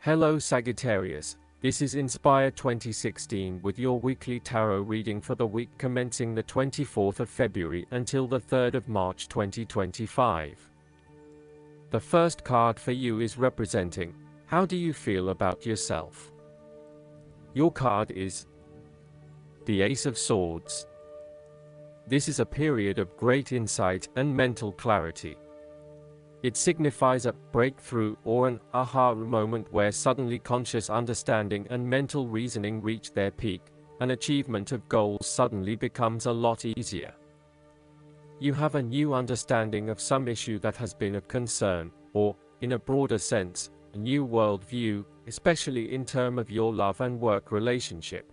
Hello Sagittarius, this is Inspire 2016 with your weekly tarot reading for the week commencing the 24th of February until the 3rd of March 2025. The first card for you is representing, how do you feel about yourself? Your card is the Ace of Swords. This is a period of great insight and mental clarity. It signifies a breakthrough or an aha moment where suddenly conscious understanding and mental reasoning reach their peak, and achievement of goals suddenly becomes a lot easier. You have a new understanding of some issue that has been of concern, or, in a broader sense, a new worldview, especially in terms of your love and work relationship.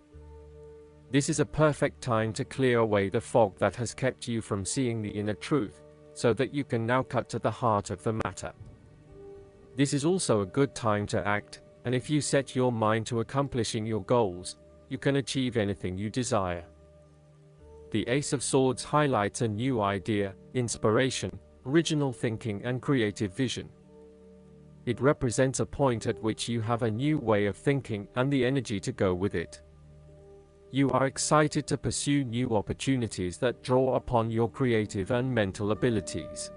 This is a perfect time to clear away the fog that has kept you from seeing the inner truth, so that you can now cut to the heart of the matter. This is also a good time to act, and if you set your mind to accomplishing your goals, you can achieve anything you desire. The Ace of Swords highlights a new idea, inspiration, original thinking and creative vision. It represents a point at which you have a new way of thinking and the energy to go with it. You are excited to pursue new opportunities that draw upon your creative and mental abilities.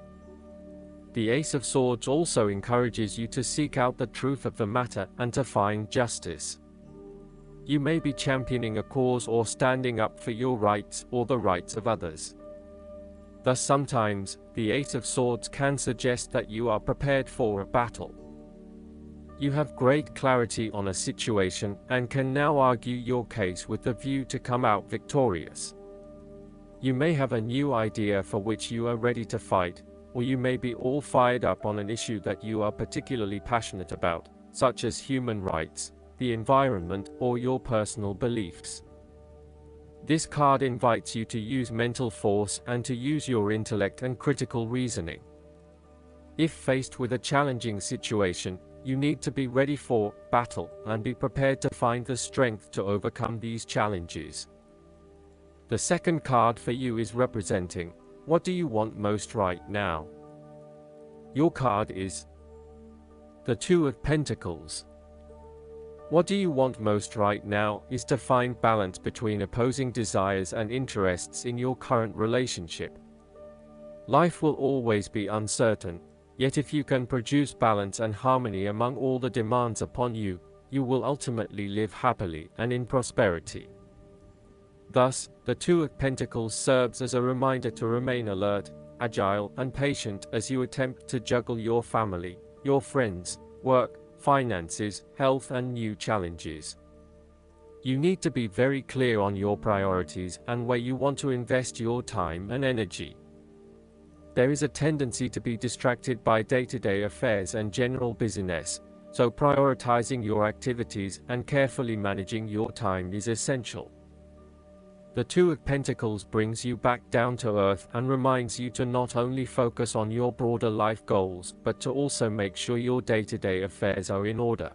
The Ace of Swords also encourages you to seek out the truth of the matter and to find justice. You may be championing a cause or standing up for your rights or the rights of others. Thus sometimes, the Ace of Swords can suggest that you are prepared for a battle. You have great clarity on a situation and can now argue your case with the view to come out victorious. You may have a new idea for which you are ready to fight, or you may be all fired up on an issue that you are particularly passionate about, such as human rights, the environment, or your personal beliefs. This card invites you to use mental force and to use your intellect and critical reasoning. If faced with a challenging situation, you need to be ready for battle and be prepared to find the strength to overcome these challenges. The second card for you is representing, what do you want most right now? Your card is the Two of Pentacles. What do you want most right now is to find balance between opposing desires and interests in your current relationship. Life will always be uncertain. Yet if you can produce balance and harmony among all the demands upon you, you will ultimately live happily and in prosperity. Thus, the Two of Pentacles serves as a reminder to remain alert, agile and patient as you attempt to juggle your family, your friends, work, finances, health and new challenges. You need to be very clear on your priorities and where you want to invest your time and energy. There is a tendency to be distracted by day-to-day affairs and general busyness, so prioritizing your activities and carefully managing your time is essential. The Two of Pentacles brings you back down to earth and reminds you to not only focus on your broader life goals, but to also make sure your day-to-day affairs are in order.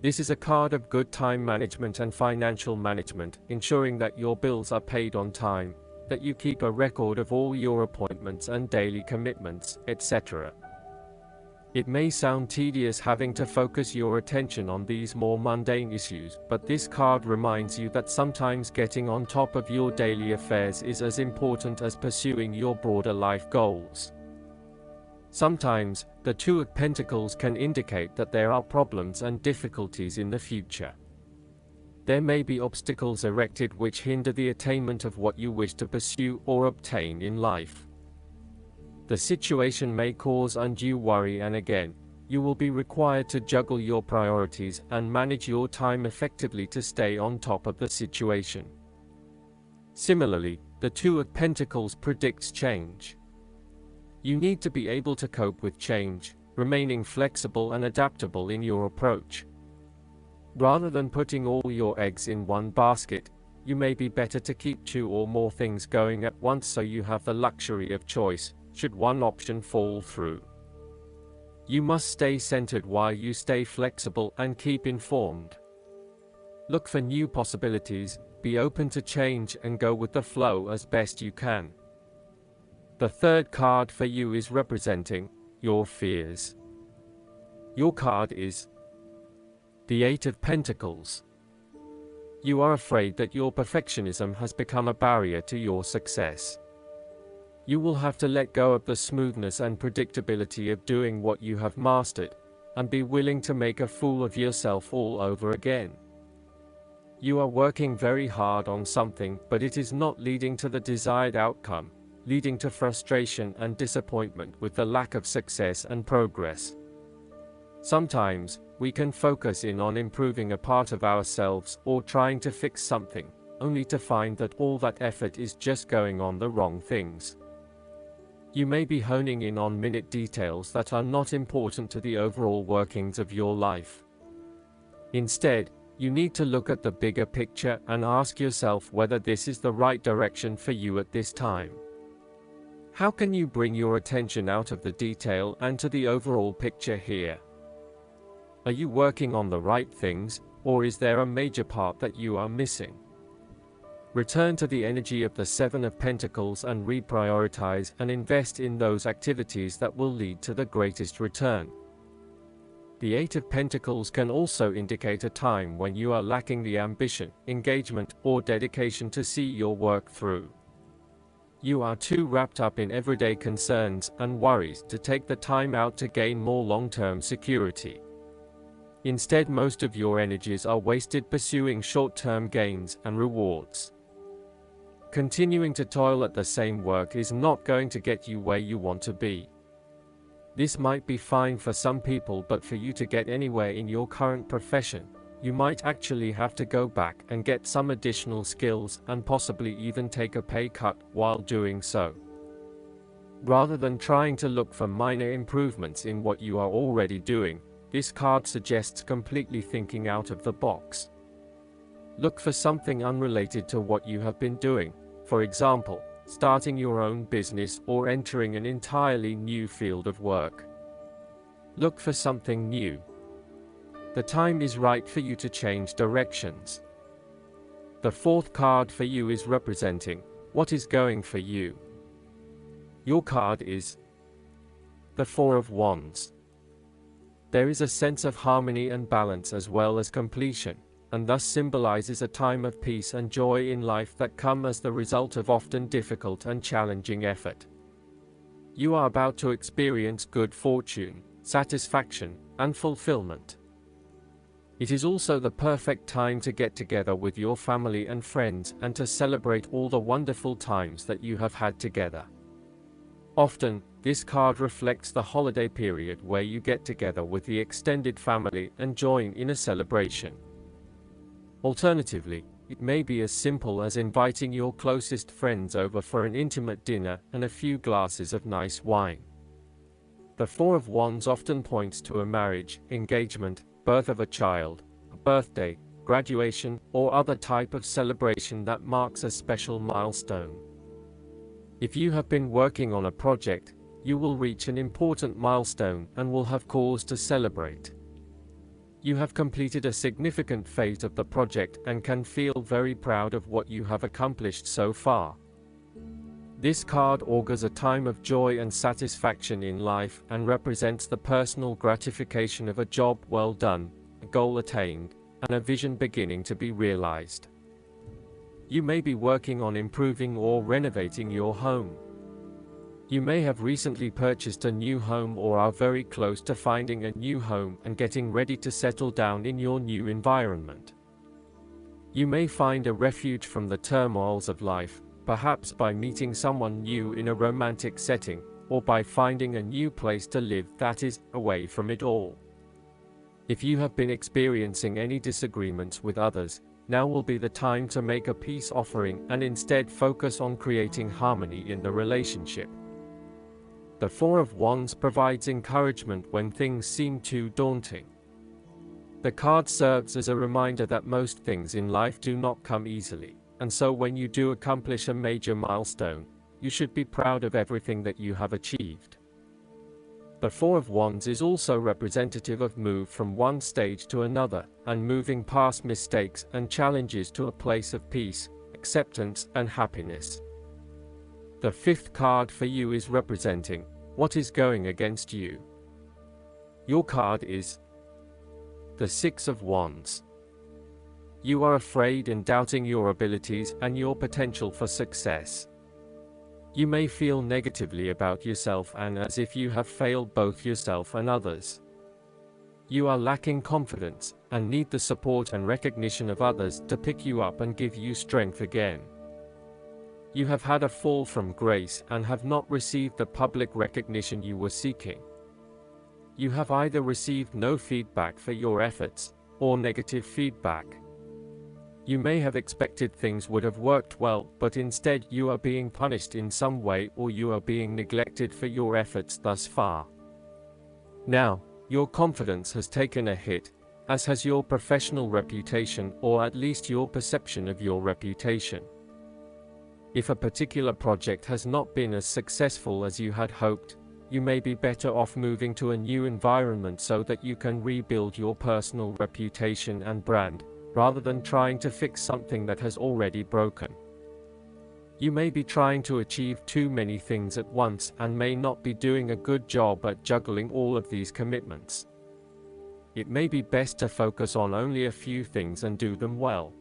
This is a card of good time management and financial management, ensuring that your bills are paid on time, that you keep a record of all your appointments and daily commitments, etc. It may sound tedious having to focus your attention on these more mundane issues, but this card reminds you that sometimes getting on top of your daily affairs is as important as pursuing your broader life goals. Sometimes, the Two of Pentacles can indicate that there are problems and difficulties in the future. There may be obstacles erected which hinder the attainment of what you wish to pursue or obtain in life. The situation may cause undue worry, and again, you will be required to juggle your priorities and manage your time effectively to stay on top of the situation. Similarly, the Two of Pentacles predicts change. You need to be able to cope with change, remaining flexible and adaptable in your approach. Rather than putting all your eggs in one basket, you may be better to keep two or more things going at once so you have the luxury of choice, should one option fall through. You must stay centered while you stay flexible and keep informed. Look for new possibilities, be open to change and go with the flow as best you can. The third card for you is representing your fears. Your card is The Eight of Pentacles. You are afraid that your perfectionism has become a barrier to your success. You will have to let go of the smoothness and predictability of doing what you have mastered, and be willing to make a fool of yourself all over again. You are working very hard on something, but it is not leading to the desired outcome, leading to frustration and disappointment with the lack of success and progress. Sometimes, we can focus in on improving a part of ourselves or trying to fix something, only to find that all that effort is just going on the wrong things. You may be honing in on minute details that are not important to the overall workings of your life. Instead, you need to look at the bigger picture and ask yourself whether this is the right direction for you at this time. How can you bring your attention out of the detail and to the overall picture here? Are you working on the right things, or is there a major part that you are missing? Return to the energy of the Seven of Pentacles and reprioritize and invest in those activities that will lead to the greatest return. The Eight of Pentacles can also indicate a time when you are lacking the ambition, engagement, or dedication to see your work through. You are too wrapped up in everyday concerns and worries to take the time out to gain more long-term security. Instead, most of your energies are wasted pursuing short-term gains and rewards. Continuing to toil at the same work is not going to get you where you want to be. This might be fine for some people, but for you to get anywhere in your current profession, you might actually have to go back and get some additional skills and possibly even take a pay cut while doing so. Rather than trying to look for minor improvements in what you are already doing, this card suggests completely thinking out of the box. Look for something unrelated to what you have been doing, for example, starting your own business or entering an entirely new field of work. Look for something new. The time is right for you to change directions. The fourth card for you is representing what is going for you. Your card is the Four of Wands. There is a sense of harmony and balance as well as completion, and thus symbolizes a time of peace and joy in life that come as the result of often difficult and challenging effort. You are about to experience good fortune, satisfaction, and fulfillment. It is also the perfect time to get together with your family and friends and to celebrate all the wonderful times that you have had together. Often, this card reflects the holiday period where you get together with the extended family and join in a celebration. Alternatively, it may be as simple as inviting your closest friends over for an intimate dinner and a few glasses of nice wine. The Four of Wands often points to a marriage, engagement, birth of a child, a birthday, graduation, or other type of celebration that marks a special milestone. If you have been working on a project, you will reach an important milestone and will have cause to celebrate. You have completed a significant phase of the project and can feel very proud of what you have accomplished so far. This card augurs a time of joy and satisfaction in life and represents the personal gratification of a job well done, a goal attained, and a vision beginning to be realized. You may be working on improving or renovating your home. You may have recently purchased a new home or are very close to finding a new home and getting ready to settle down in your new environment. You may find a refuge from the turmoils of life, perhaps by meeting someone new in a romantic setting, or by finding a new place to live that is away from it all. If you have been experiencing any disagreements with others, now will be the time to make a peace offering and instead focus on creating harmony in the relationship. The Four of Wands provides encouragement when things seem too daunting. The card serves as a reminder that most things in life do not come easily, and so when you do accomplish a major milestone, you should be proud of everything that you have achieved. The Four of Wands is also representative of move from one stage to another, and moving past mistakes and challenges to a place of peace, acceptance, and happiness. The fifth card for you is representing what is going against you. Your card is The Six of Wands. You are afraid and doubting your abilities and your potential for success. You may feel negatively about yourself and as if you have failed both yourself and others. You are lacking confidence and need the support and recognition of others to pick you up and give you strength again. You have had a fall from grace and have not received the public recognition you were seeking. You have either received no feedback for your efforts, or negative feedback. You may have expected things would have worked well, but instead you are being punished in some way or you are being neglected for your efforts thus far. Now, your confidence has taken a hit, as has your professional reputation or at least your perception of your reputation. If a particular project has not been as successful as you had hoped, you may be better off moving to a new environment so that you can rebuild your personal reputation and brand, rather than trying to fix something that has already broken. You may be trying to achieve too many things at once and may not be doing a good job at juggling all of these commitments. It may be best to focus on only a few things and do them well.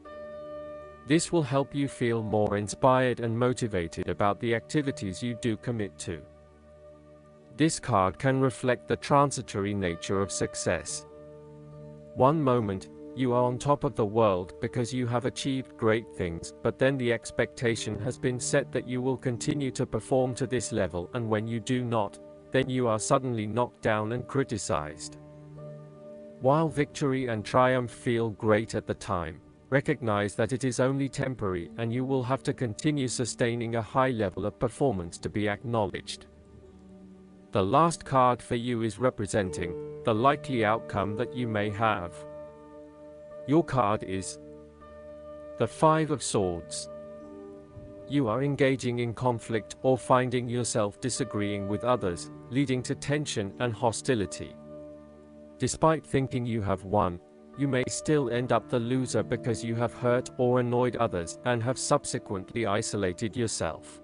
This will help you feel more inspired and motivated about the activities you do commit to. This card can reflect the transitory nature of success. One moment, you are on top of the world because you have achieved great things, but then the expectation has been set that you will continue to perform to this level, and when you do not, then you are suddenly knocked down and criticized. While victory and triumph feel great at the time, recognize that it is only temporary and you will have to continue sustaining a high level of performance to be acknowledged. The last card for you is representing the likely outcome that you may have. Your card is the Five of Swords. You are engaging in conflict or finding yourself disagreeing with others, leading to tension and hostility. Despite thinking you have won, you may still end up the loser because you have hurt or annoyed others and have subsequently isolated yourself.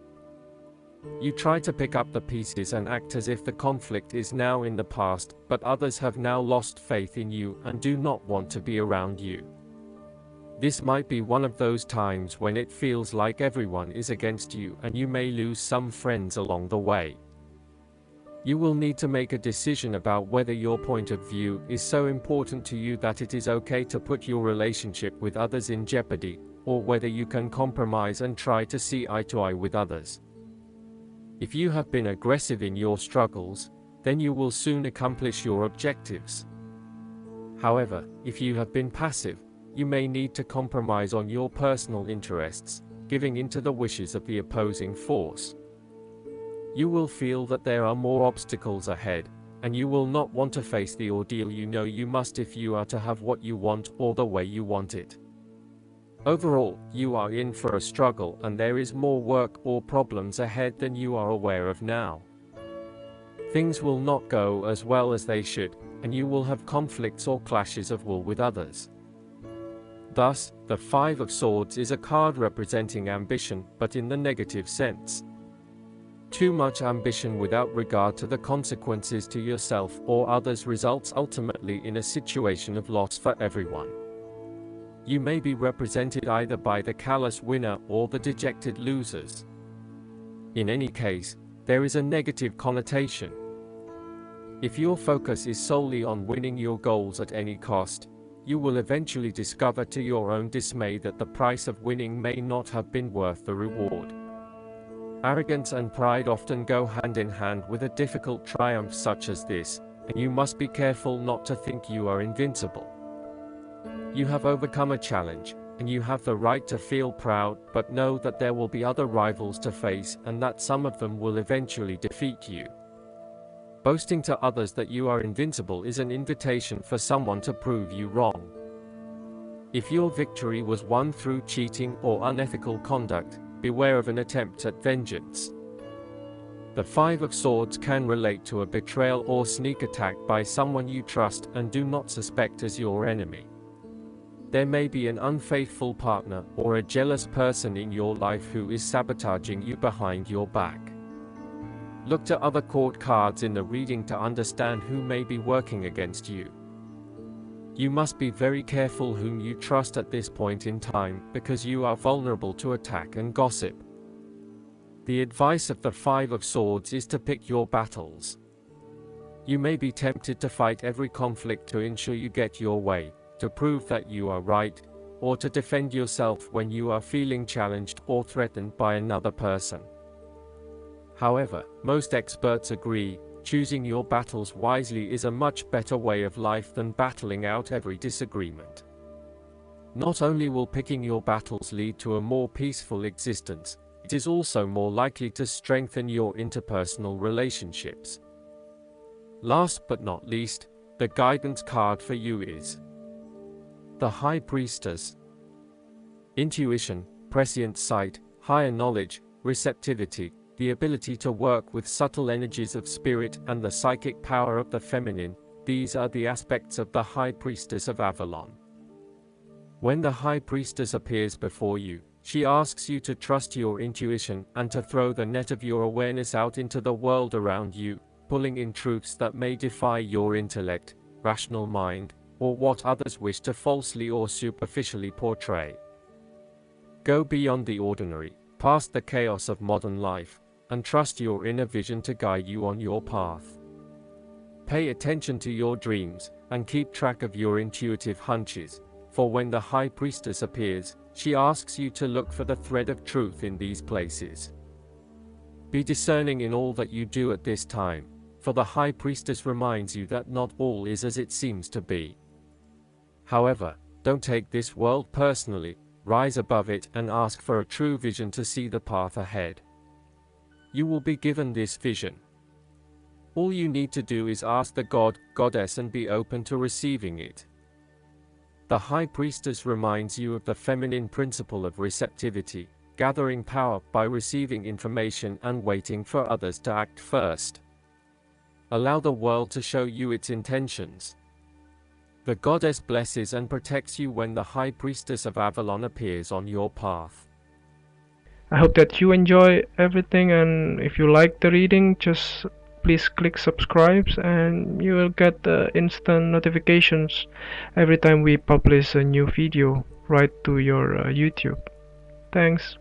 You try to pick up the pieces and act as if the conflict is now in the past, but others have now lost faith in you and do not want to be around you. This might be one of those times when it feels like everyone is against you and you may lose some friends along the way. You will need to make a decision about whether your point of view is so important to you that it is okay to put your relationship with others in jeopardy, or whether you can compromise and try to see eye to eye with others. If you have been aggressive in your struggles, then you will soon accomplish your objectives. However, if you have been passive, you may need to compromise on your personal interests, giving in to the wishes of the opposing force. You will feel that there are more obstacles ahead, and you will not want to face the ordeal you know you must if you are to have what you want or the way you want it. Overall, you are in for a struggle and there is more work or problems ahead than you are aware of now. Things will not go as well as they should, and you will have conflicts or clashes of will with others. Thus, the Five of Swords is a card representing ambition, but in the negative sense. Too much ambition without regard to the consequences to yourself or others results ultimately in a situation of loss for everyone. You may be represented either by the callous winner or the dejected losers. In any case, there is a negative connotation. If your focus is solely on winning your goals at any cost, you will eventually discover to your own dismay that the price of winning may not have been worth the reward. Arrogance and pride often go hand in hand with a difficult triumph such as this, and you must be careful not to think you are invincible. You have overcome a challenge, and you have the right to feel proud, but know that there will be other rivals to face and that some of them will eventually defeat you. Boasting to others that you are invincible is an invitation for someone to prove you wrong. If your victory was won through cheating or unethical conduct, beware of an attempt at vengeance. The Five of Swords can relate to a betrayal or sneak attack by someone you trust and do not suspect as your enemy. There may be an unfaithful partner or a jealous person in your life who is sabotaging you behind your back. Look to other court cards in the reading to understand who may be working against you. You must be very careful whom you trust at this point in time, because you are vulnerable to attack and gossip. The advice of the Five of Swords is to pick your battles. You may be tempted to fight every conflict to ensure you get your way, to prove that you are right, or to defend yourself when you are feeling challenged or threatened by another person. However, most experts agree, choosing your battles wisely is a much better way of life than battling out every disagreement. Not only will picking your battles lead to a more peaceful existence, it is also more likely to strengthen your interpersonal relationships. Last but not least, the guidance card for you is the High Priestess. Intuition, prescient sight, higher knowledge, receptivity, the ability to work with subtle energies of spirit, and the psychic power of the feminine, these are the aspects of the High Priestess of Avalon. When the High Priestess appears before you, she asks you to trust your intuition and to throw the net of your awareness out into the world around you, pulling in truths that may defy your intellect, rational mind, or what others wish to falsely or superficially portray. Go beyond the ordinary, past the chaos of modern life, and trust your inner vision to guide you on your path. Pay attention to your dreams, and keep track of your intuitive hunches, for when the High Priestess appears, she asks you to look for the thread of truth in these places. Be discerning in all that you do at this time, for the High Priestess reminds you that not all is as it seems to be. However, don't take this world personally, rise above it and ask for a true vision to see the path ahead. You will be given this vision. All you need to do is ask the God, Goddess, and be open to receiving it. The High Priestess reminds you of the feminine principle of receptivity, gathering power by receiving information and waiting for others to act first. Allow the world to show you its intentions. The Goddess blesses and protects you when the High Priestess of Avalon appears on your path. I hope that you enjoy everything, and if you like the reading, just please click subscribe and you will get the instant notifications every time we publish a new video right to your YouTube. Thanks.